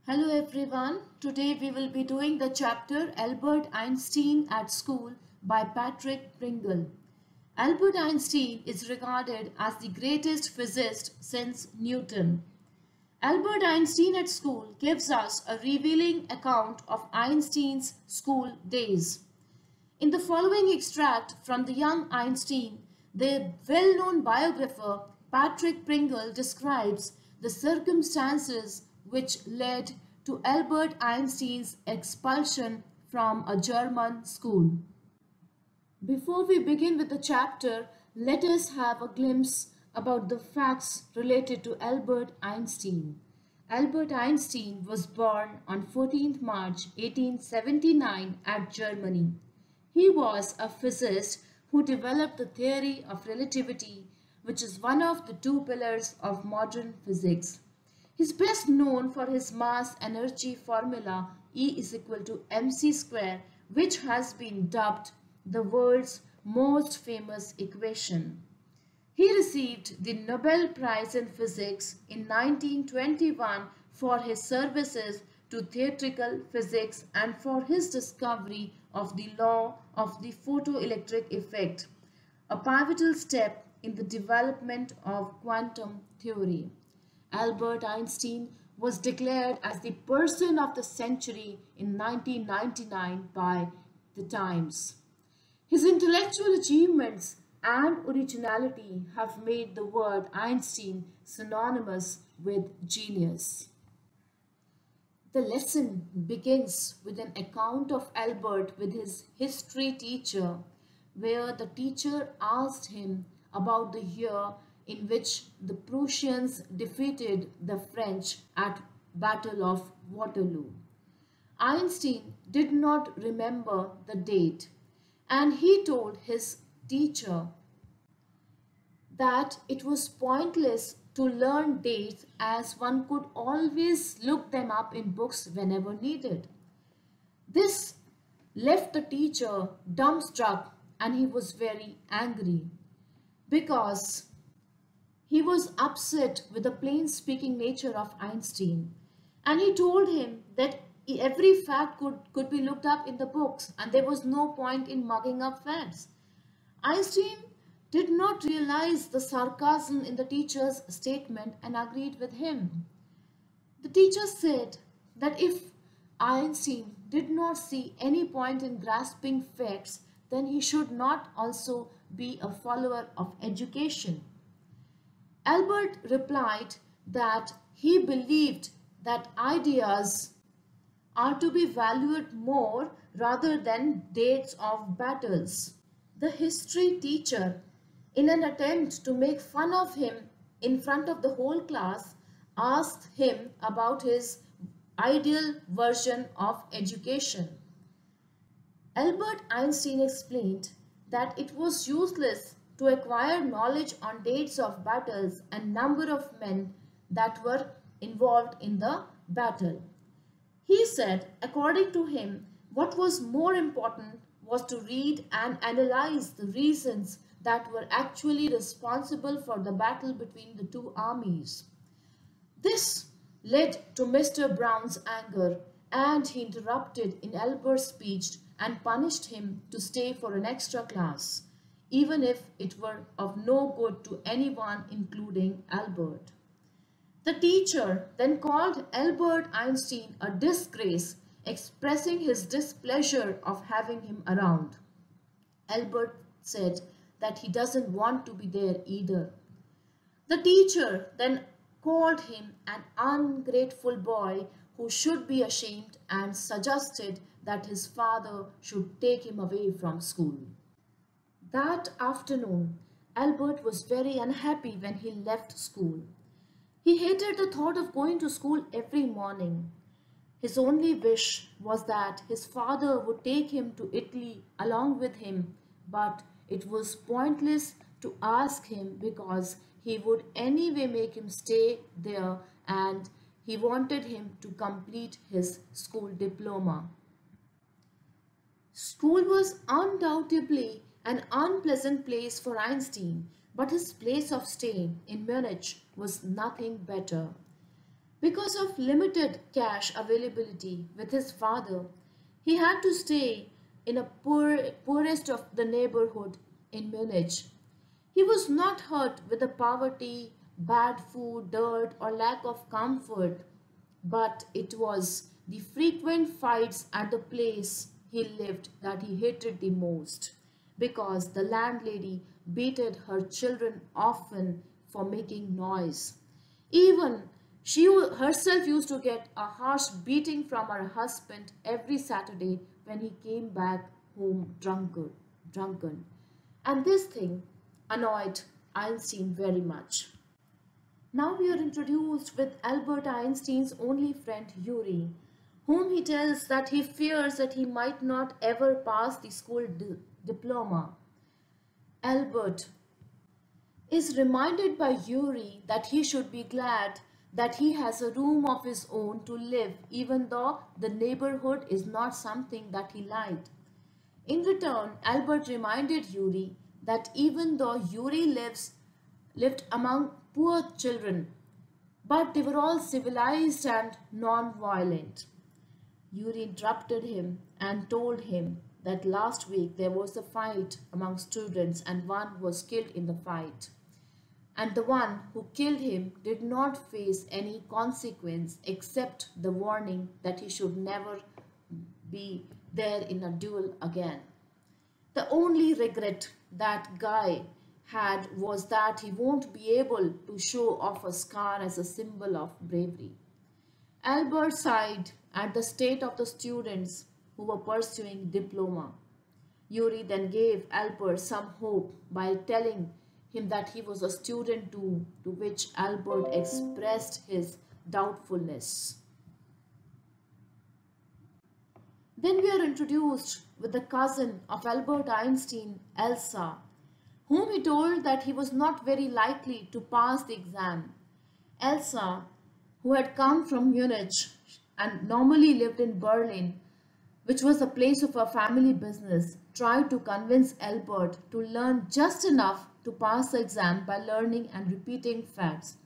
Hello everyone. Today we will be doing the chapter Albert Einstein at School by Patrick Pringle. Albert Einstein is regarded as the greatest physicist since Newton. Albert Einstein at School gives us a revealing account of Einstein's school days. In the following extract from the young Einstein, the well-known biographer Patrick Pringle describes the circumstances which led to Albert Einstein's expulsion from a German school. Before we begin with the chapter, let us have a glimpse about the facts related to Albert Einstein. Albert Einstein was born on 14th March 1879 at Germany. He was a physicist who developed the theory of relativity, which is one of the two pillars of modern physics. He is best known for his mass-energy formula E is equal to mc square, which has been dubbed the world's most famous equation. He received the Nobel Prize in Physics in 1921 for his services to theoretical physics and for his discovery of the law of the photoelectric effect, a pivotal step in the development of quantum theory. Albert Einstein was declared as the person of the century in 1999 by the Times. His intellectual achievements and originality have made the word Einstein synonymous with genius. The lesson begins with an account of Albert with his history teacher, where the teacher asked him about the year in which the Prussians defeated the French at Battle of Waterloo. Einstein did not remember the date, and he told his teacher that it was pointless to learn dates as one could always look them up in books whenever needed. This left the teacher dumbstruck, and he was very angry because he was upset with the plain-speaking nature of Einstein, and he told him that every fact could be looked up in the books and there was no point in mugging up facts. Einstein did not realize the sarcasm in the teacher's statement and agreed with him. The teacher said that if Einstein did not see any point in grasping facts, then he should not also be a follower of education. Albert replied that he believed that ideas are to be valued more rather than dates of battles. The history teacher, in an attempt to make fun of him in front of the whole class, asked him about his ideal version of education. Albert Einstein explained that it was useless to acquire knowledge on dates of battles and number of men that were involved in the battle. He said, according to him, what was more important was to read and analyze the reasons that were actually responsible for the battle between the two armies. This led to Mr. Brown's anger, and he interrupted in Albert's speech and punished him to stay for an extra class, even if it were of no good to anyone, including Albert. The teacher then called Albert Einstein a disgrace, expressing his displeasure of having him around. Albert said that he doesn't want to be there either. The teacher then called him an ungrateful boy who should be ashamed and suggested that his father should take him away from school. That afternoon, Albert was very unhappy when he left school. He hated the thought of going to school every morning. His only wish was that his father would take him to Italy along with him, but it was pointless to ask him because he would anyway make him stay there, and he wanted him to complete his school diploma. School was undoubtedly an unpleasant place for Einstein, but his place of stay in Munich was nothing better. Because of limited cash availability with his father, he had to stay in a poorest of the neighborhood in Munich. He was not hurt with the poverty, bad food, dirt, or lack of comfort, but it was the frequent fights at the place he lived that he hated the most, because the landlady beated her children often for making noise. Even she herself used to get a harsh beating from her husband every Saturday when he came back home drunken. And this thing annoyed Einstein very much. Now we are introduced with Albert Einstein's only friend Yuri, whom he tells that he fears that he might not ever pass the school diploma. Albert is reminded by Yuri that he should be glad that he has a room of his own to live, even though the neighborhood is not something that he liked. In return, Albert reminded Yuri that even though Yuri lived among poor children, but they were all civilized and non-violent. Yuri interrupted him and told him that last week there was a fight among students and one was killed in the fight. And the one who killed him did not face any consequence except the warning that he should never be there in a duel again. The only regret that guy had was that he won't be able to show off a scar as a symbol of bravery. Albert sighed at the state of the students who were pursuing diploma. Yuri then gave Albert some hope by telling him that he was a student too, to which Albert expressed his doubtfulness. Then we are introduced with the cousin of Albert Einstein, Elsa, whom he told that he was not very likely to pass the exam. Elsa, who had come from Munich and normally lived in Berlin, which was the place of her family business, tried to convince Albert to learn just enough to pass the exam by learning and repeating facts,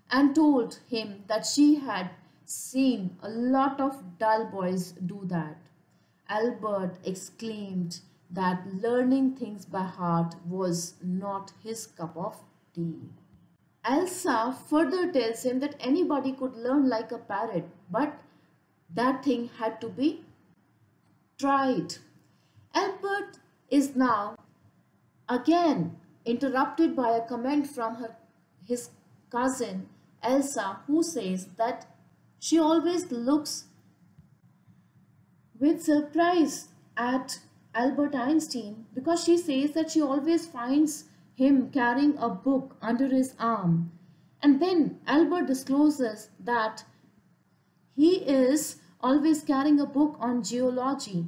and told him that she had seen a lot of dull boys do that. Albert exclaimed that learning things by heart was not his cup of tea. Elsa further tells him that anybody could learn like a parrot, but that thing had to be tried. Albert is now again interrupted by a comment from his cousin Elsa, who says that she always looks with surprise at Albert Einstein because she says that she always finds him carrying a book under his arm. And then Albert discloses that he is always carrying a book on geology.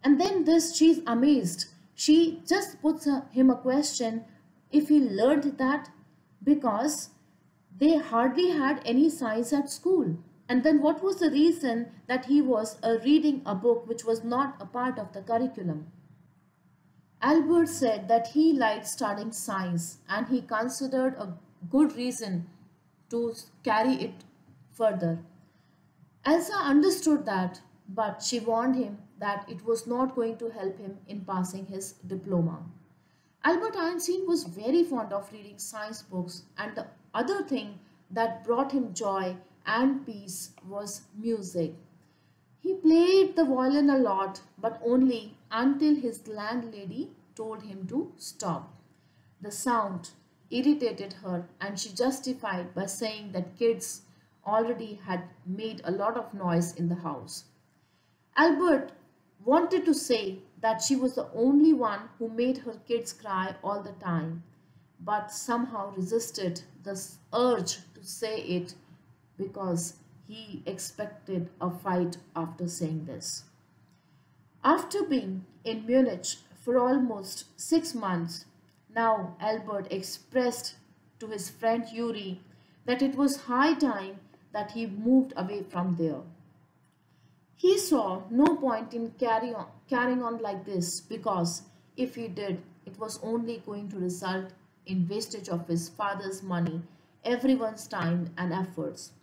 And then she's amazed. She just puts him a question if he learned that, because they hardly had any science at school. And then what was the reason that he was reading a book which was not a part of the curriculum? Albert said that he liked studying science and he considered a good reason to carry it further. Elsa understood that, but she warned him that it was not going to help him in passing his diploma. Albert Einstein was very fond of reading science books, and the other thing that brought him joy and peace was music. He played the violin a lot, but only until his landlady told him to stop. The sound irritated her, and she justified by saying that kids already had made a lot of noise in the house. Albert wanted to say that she was the only one who made her kids cry all the time, but somehow resisted the urge to say it because he expected a fight after saying this. After being in Munich for almost 6 months, now Albert expressed to his friend Yuri that it was high time that he moved away from there. He saw no point in carrying on like this, because if he did, it was only going to result in wastage of his father's money, everyone's time and efforts.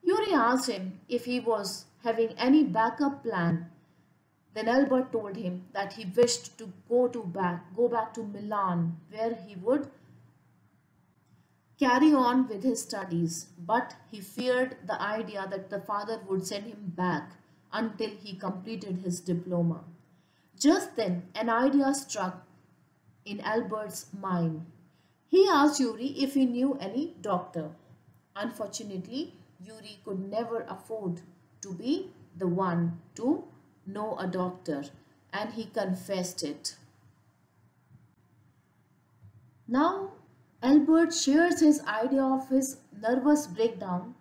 Yuri asked him if he was having any backup plan. Then Albert told him that he wished to go back to Milan, where he would carry on with his studies, but he feared the idea that the father would send him back until he completed his diploma. Just then, an idea struck in Albert's mind. He asked Yuri if he knew any doctor. Unfortunately, Yuri could never afford to be the one to know a doctor, and he confessed it. Now, Albert shares his idea of his nervous breakdown,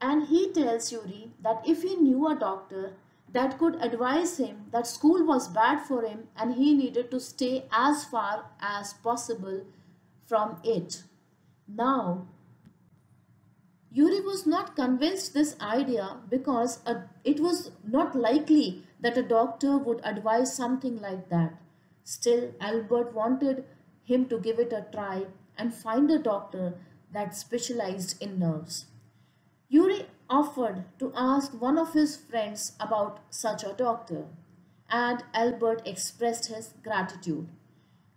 and he tells Yuri that if he knew a doctor that could advise him that school was bad for him and he needed to stay as far as possible from it. Now, Yuri was not convinced this idea because it was not likely that a doctor would advise something like that. Still, Albert wanted him to give it a try and find a doctor that specialized in nerves. Yuri offered to ask one of his friends about such a doctor, and Albert expressed his gratitude.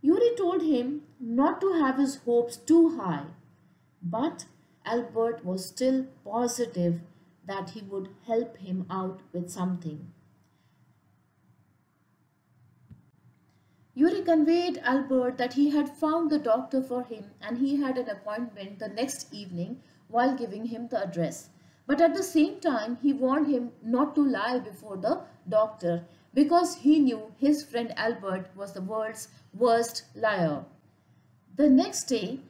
Yuri told him not to have his hopes too high, but Albert was still positive that he would help him out with something. Yuri conveyed Albert that he had found the doctor for him and he had an appointment the next evening while giving him the address. But at the same time, he warned him not to lie before the doctor because he knew his friend Albert was the world's worst liar. The next day,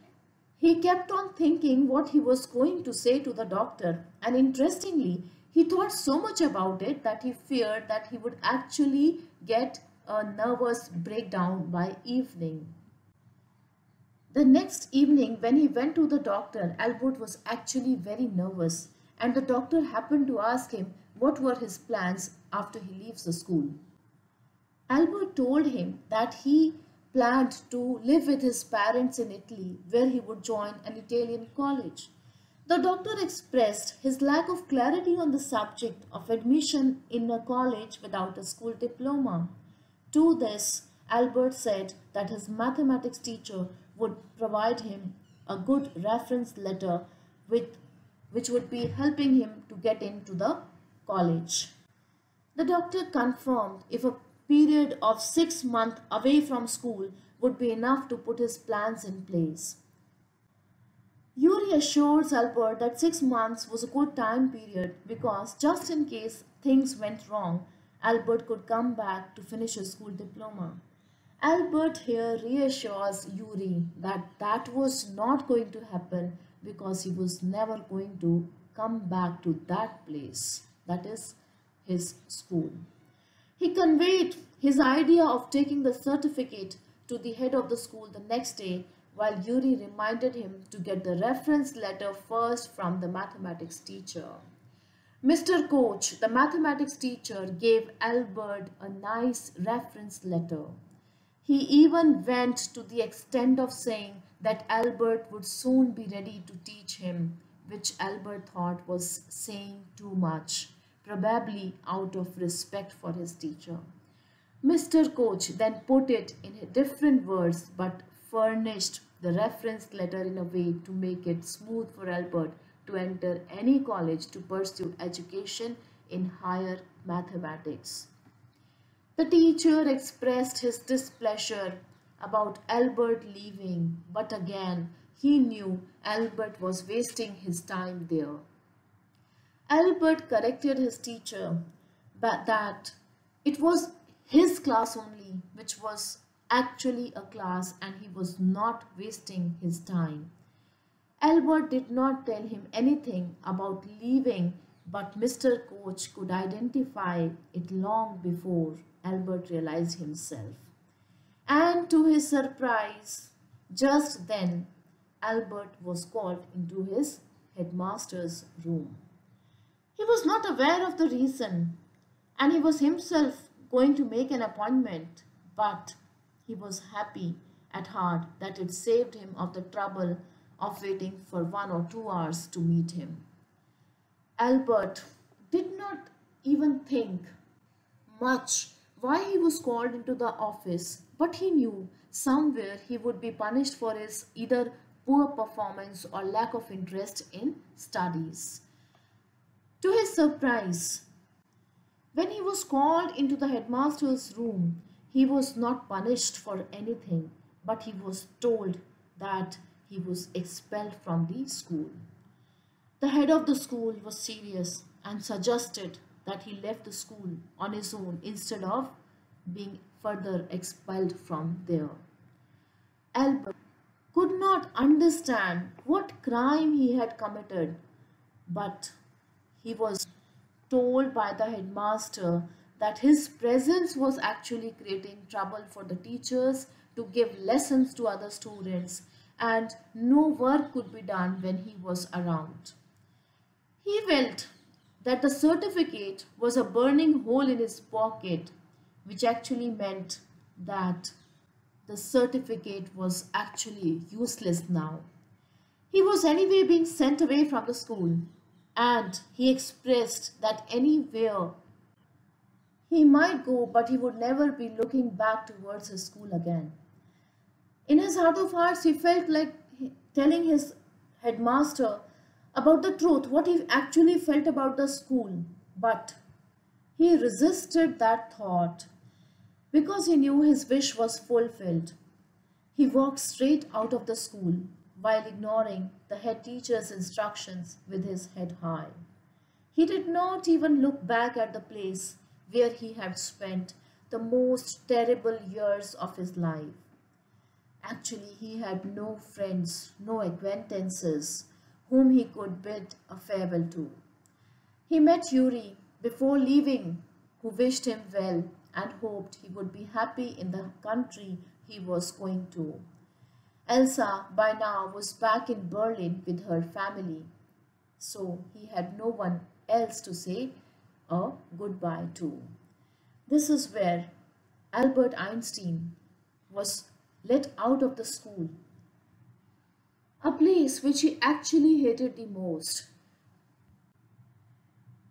he kept on thinking what he was going to say to the doctor, and interestingly, he thought so much about it that he feared that he would actually get a nervous breakdown by evening. The next evening, when he went to the doctor, Albert was actually very nervous, and the doctor happened to ask him what were his plans after he leaves the school. Albert told him that he planned to live with his parents in Italy, where he would join an Italian college. The doctor expressed his lack of clarity on the subject of admission in a college without a school diploma. To this, Albert said that his mathematics teacher would provide him a good reference letter which would be helping him to get into the college. The doctor confirmed if a period of 6 months away from school would be enough to put his plans in place. Yuri assures Albert that 6 months was a good time period because just in case things went wrong, Albert could come back to finish his school diploma. Albert here reassures Yuri that that was not going to happen because he was never going to come back to that place, that is his school. He conveyed his idea of taking the certificate to the head of the school the next day, while Yuri reminded him to get the reference letter first from the mathematics teacher. Mr. Coach, the mathematics teacher, gave Albert a nice reference letter. He even went to the extent of saying that Albert would soon be ready to teach him, which Albert thought was saying too much, probably out of respect for his teacher. Mr. Coach then put it in different words but furnished the reference letter in a way to make it smooth for Albert to enter any college to pursue education in higher mathematics. The teacher expressed his displeasure about Albert leaving, but again he knew Albert was wasting his time there. Albert corrected his teacher but that it was his class only, which was actually a class, and he was not wasting his time. Albert did not tell him anything about leaving, but Mr. Coach could identify it long before Albert realized himself. And to his surprise, just then, Albert was called into his headmaster's room. He was not aware of the reason, and he was himself going to make an appointment, but he was happy at heart that it saved him of the trouble of waiting for 1 or 2 hours to meet him. Albert did not even think much why he was called into the office, but he knew somewhere he would be punished for his either poor performance or lack of interest in studies. To his surprise, when he was called into the headmaster's room, he was not punished for anything, but he was told that he was expelled from the school. The head of the school was serious and suggested that he left the school on his own instead of being further expelled from there. Albert could not understand what crime he had committed, but he was told by the headmaster that his presence was actually creating trouble for the teachers to give lessons to other students, and no work could be done when he was around. He felt that the certificate was a burning hole in his pocket, which actually meant that the certificate was actually useless now. He was anyway being sent away from the school, and he expressed that anywhere he might go, but he would never be looking back towards his school again. In his heart of hearts, he felt like telling his headmaster about the truth, what he actually felt about the school. But he resisted that thought because he knew his wish was fulfilled. He walked straight out of the school while ignoring the head teacher's instructions with his head high. He did not even look back at the place where he had spent the most terrible years of his life. Actually, he had no friends, no acquaintances whom he could bid a farewell to. He met Yuri before leaving, who wished him well and hoped he would be happy in the country he was going to. Elsa by now was back in Berlin with her family, so he had no one else to say a goodbye to. This is where Albert Einstein was let out of the school, a place which he actually hated the most.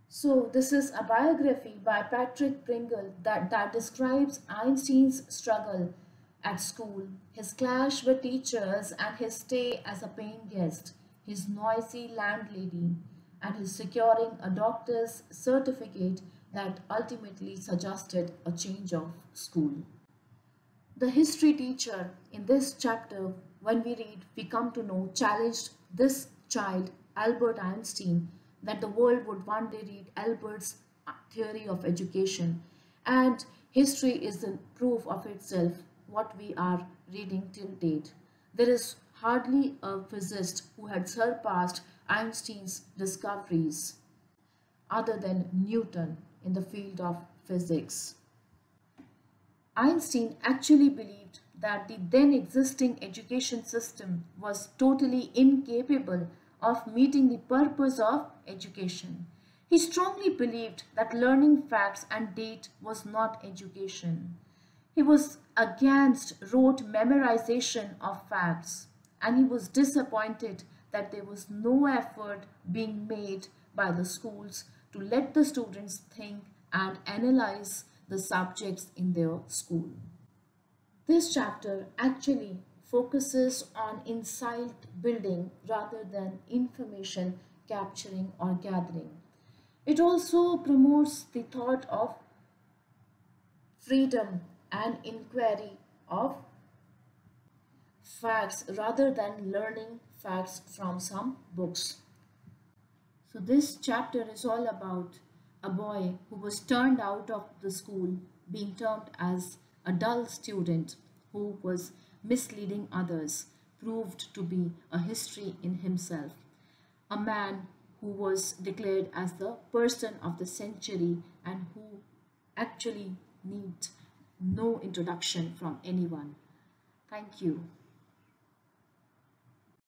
So this is a biography by Patrick Pringle that describes Einstein's struggle at school, his clash with teachers and his stay as a paying guest, his noisy landlady, and his securing a doctor's certificate that ultimately suggested a change of school. The history teacher in this chapter, when we read, we come to know, challenged this child, Albert Einstein, that the world would one day read Albert's theory of education. And history is the proof of itself, what we are reading till date. There is hardly a physicist who had surpassed Einstein's discoveries other than Newton in the field of physics. Einstein actually believed that the then existing education system was totally incapable of meeting the purpose of education. He strongly believed that learning facts and date was not education. He was against rote memorization of facts, and he was disappointed that there was no effort being made by the schools to let the students think and analyze the subjects in their school. This chapter actually focuses on insight building rather than information capturing or gathering. It also promotes the thought of freedom and inquiry of facts rather than learning facts from some books. So this chapter is all about a boy who was turned out of the school, being termed as a dull student who was misleading others, proved to be a history in himself. A man who was declared as the person of the century and who actually needs no introduction from anyone. Thank you.